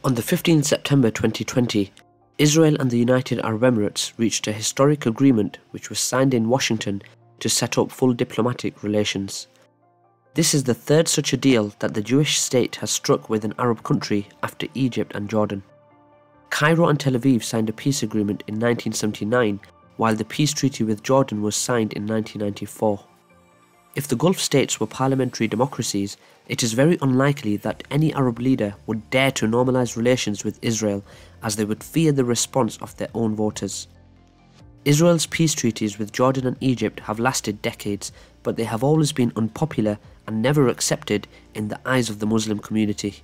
On the 15th September 2020, Israel and the United Arab Emirates reached a historic agreement which was signed in Washington to set up full diplomatic relations. This is the third such a deal that the Jewish state has struck with an Arab country after Egypt and Jordan. Cairo and Tel Aviv signed a peace agreement in 1979, while the peace treaty with Jordan was signed in 1994. If the Gulf states were parliamentary democracies, it is very unlikely that any Arab leader would dare to normalize relations with Israel, as they would fear the response of their own voters. Israel's peace treaties with Jordan and Egypt have lasted decades, but they have always been unpopular and never accepted in the eyes of the Muslim community.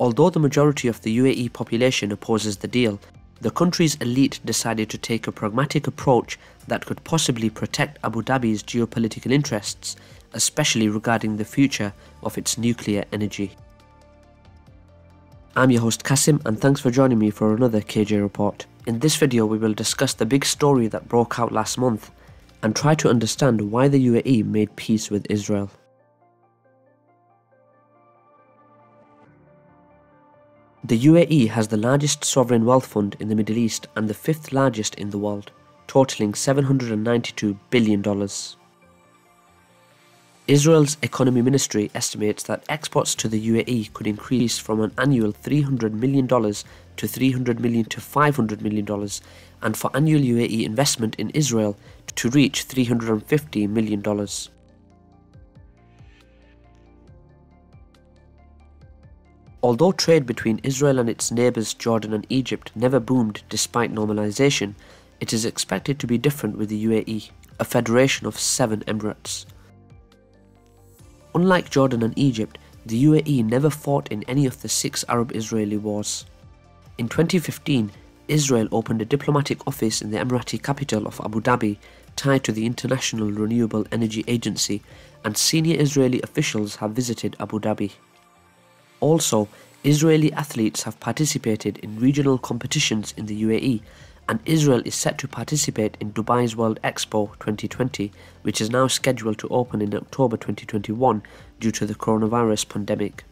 Although the majority of the UAE population opposes the deal, the country's elite decided to take a pragmatic approach that could possibly protect Abu Dhabi's geopolitical interests, especially regarding the future of its nuclear energy. I'm your host Kasim, and thanks for joining me for another KJ Report. In this video we will discuss the big story that broke out last month and try to understand why the UAE made peace with Israel. The UAE has the largest sovereign wealth fund in the Middle East and the fifth largest in the world, totaling $792 billion. Israel's economy ministry estimates that exports to the UAE could increase from an annual $300 million to $300 million to $500 million, and for annual UAE investment in Israel to reach $350 million. Although trade between Israel and its neighbours Jordan and Egypt never boomed despite normalisation, it is expected to be different with the UAE, a federation of 7 emirates. Unlike Jordan and Egypt, the UAE never fought in any of the 6 Arab-Israeli wars. In 2015, Israel opened a diplomatic office in the Emirati capital of Abu Dhabi, tied to the International Renewable Energy Agency, and senior Israeli officials have visited Abu Dhabi. Also, Israeli athletes have participated in regional competitions in the UAE, and Israel is set to participate in Dubai's World Expo 2020, which is now scheduled to open in October 2021 due to the coronavirus pandemic.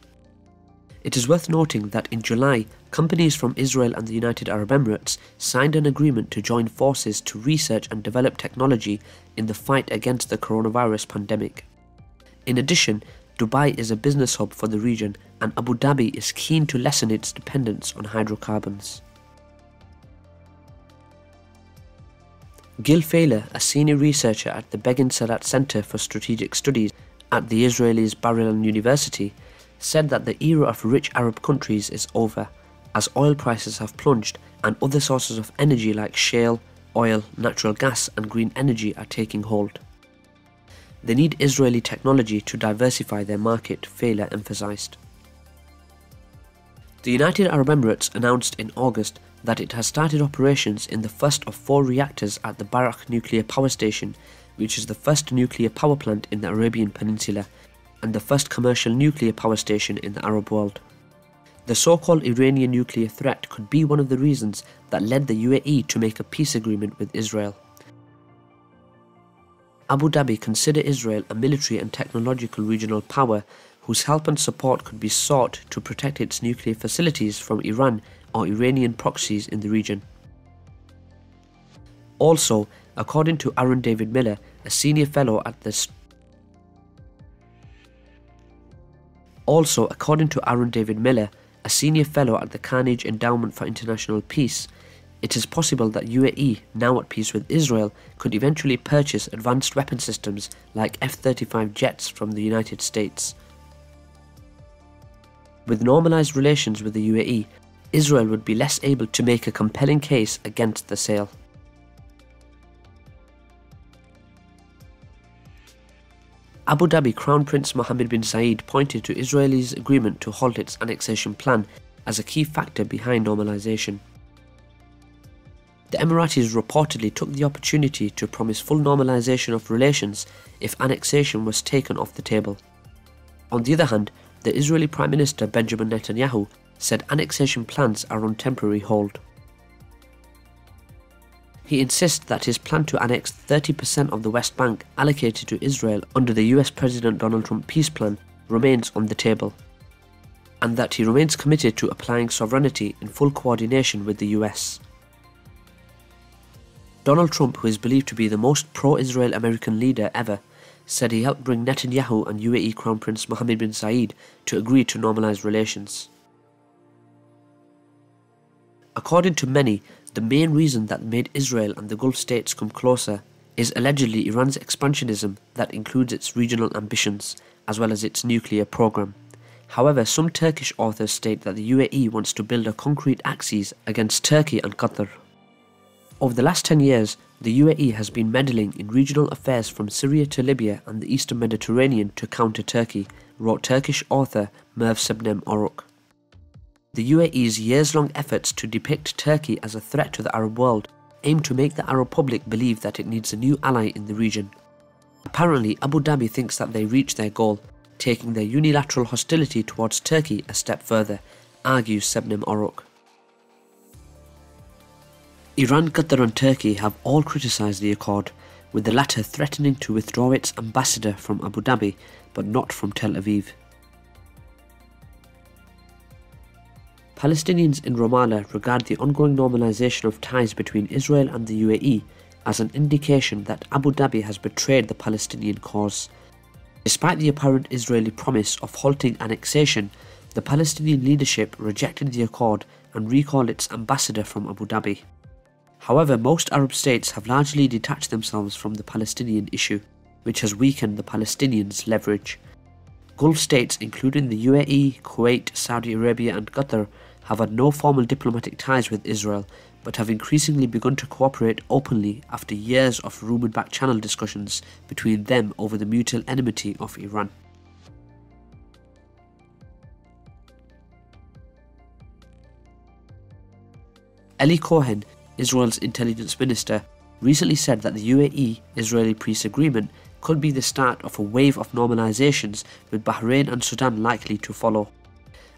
It is worth noting that in July, companies from Israel and the United Arab Emirates signed an agreement to join forces to research and develop technology in the fight against the coronavirus pandemic. In addition, Dubai is a business hub for the region, and Abu Dhabi is keen to lessen its dependence on hydrocarbons. Gil Feiler, a senior researcher at the Begin Sadat Center for Strategic Studies at the Israelis Bar-Ilan University, said that the era of rich Arab countries is over, as oil prices have plunged and other sources of energy like shale, oil, natural gas and green energy are taking hold. They need Israeli technology to diversify their market, Feiler emphasized. The United Arab Emirates announced in August that it has started operations in the first of 4 reactors at the Barak nuclear power station, which is the first nuclear power plant in the Arabian Peninsula and the first commercial nuclear power station in the Arab world. The so-called Iranian nuclear threat could be one of the reasons that led the UAE to make a peace agreement with Israel. Abu Dhabi consider Israel a military and technological regional power whose help and support could be sought to protect its nuclear facilities from Iran or Iranian proxies in the region. Also, according to Aaron David Miller, a senior fellow at the Carnegie Endowment for International Peace, it is possible that UAE, now at peace with Israel, could eventually purchase advanced weapon systems like F-35 jets from the United States. With normalized relations with the UAE, Israel would be less able to make a compelling case against the sale. Abu Dhabi Crown Prince Mohammed bin Zayed pointed to Israel's agreement to halt its annexation plan as a key factor behind normalization. The Emiratis reportedly took the opportunity to promise full normalization of relations if annexation was taken off the table. On the other hand, the Israeli Prime Minister Benjamin Netanyahu said annexation plans are on temporary hold. He insists that his plan to annex 30% of the West Bank allocated to Israel under the US President Donald Trump peace plan remains on the table. and that he remains committed to applying sovereignty in full coordination with the US. Donald Trump, who is believed to be the most pro-Israel American leader ever, said he helped bring Netanyahu and UAE Crown Prince Mohammed bin Zayed to agree to normalize relations. According to many, the main reason that made Israel and the Gulf states come closer is allegedly Iran's expansionism that includes its regional ambitions, as well as its nuclear program. However, some Turkish authors state that the UAE wants to build a concrete axis against Turkey and Qatar. Over the last 10 years, the UAE has been meddling in regional affairs from Syria to Libya and the Eastern Mediterranean to counter Turkey, wrote Turkish author Merve Sebnem Oruk. The UAE's years-long efforts to depict Turkey as a threat to the Arab world aim to make the Arab public believe that it needs a new ally in the region. Apparently, Abu Dhabi thinks that they reached their goal, taking their unilateral hostility towards Turkey a step further, argues Sebnem Oruk. Iran, Qatar and Turkey have all criticised the accord, with the latter threatening to withdraw its ambassador from Abu Dhabi, but not from Tel Aviv. Palestinians in Ramallah regard the ongoing normalisation of ties between Israel and the UAE as an indication that Abu Dhabi has betrayed the Palestinian cause. Despite the apparent Israeli promise of halting annexation, the Palestinian leadership rejected the accord and recalled its ambassador from Abu Dhabi. However, most Arab states have largely detached themselves from the Palestinian issue, which has weakened the Palestinians' leverage. Gulf states including the UAE, Kuwait, Saudi Arabia and Qatar have had no formal diplomatic ties with Israel, but have increasingly begun to cooperate openly after years of rumoured back-channel discussions between them over the mutual enmity of Iran. Eli Cohen, Israel's intelligence minister, recently said that the UAE-Israeli peace agreement could be the start of a wave of normalizations, with Bahrain and Sudan likely to follow.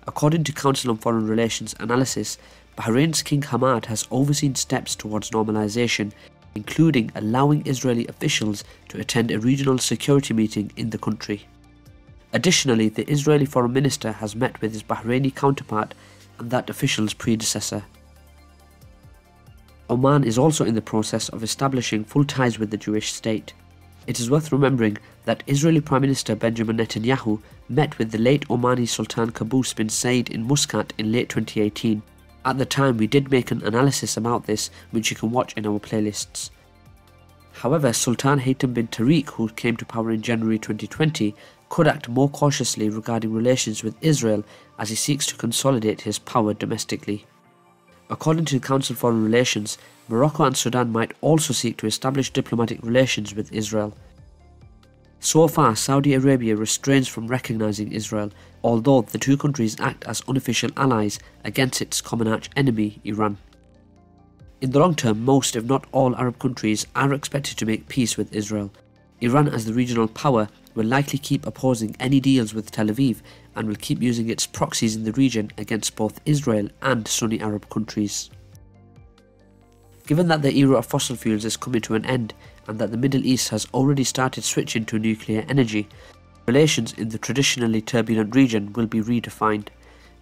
According to Council on Foreign Relations analysis, Bahrain's King Hamad has overseen steps towards normalization, including allowing Israeli officials to attend a regional security meeting in the country. Additionally, the Israeli foreign minister has met with his Bahraini counterpart and that official's predecessor. Oman is also in the process of establishing full ties with the Jewish state. It is worth remembering that Israeli Prime Minister Benjamin Netanyahu met with the late Omani Sultan Qaboos bin Said in Muscat in late 2018. At the time, we did make an analysis about this, which you can watch in our playlists. However, Sultan Haytham bin Tariq, who came to power in January 2020, could act more cautiously regarding relations with Israel as he seeks to consolidate his power domestically. According to the Council on Foreign Relations, Morocco and Sudan might also seek to establish diplomatic relations with Israel. So far, Saudi Arabia restrains from recognising Israel, although the two countries act as unofficial allies against its common arch-enemy, Iran. In the long term, most if not all Arab countries are expected to make peace with Israel. Iran, as the regional power, will likely keep opposing any deals with Tel Aviv and will keep using its proxies in the region against both Israel and Sunni Arab countries. Given that the era of fossil fuels is coming to an end and that the Middle East has already started switching to nuclear energy, relations in the traditionally turbulent region will be redefined.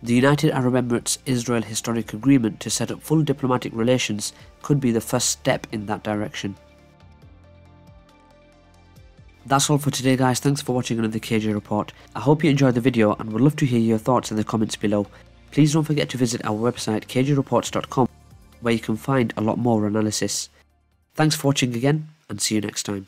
The United Arab Emirates Israel historic agreement to set up full diplomatic relations could be the first step in that direction. That's all for today guys, thanks for watching another KJ Report. I hope you enjoyed the video and would love to hear your thoughts in the comments below. Please don't forget to visit our website kjreports.com where you can find a lot more analysis. Thanks for watching again and see you next time.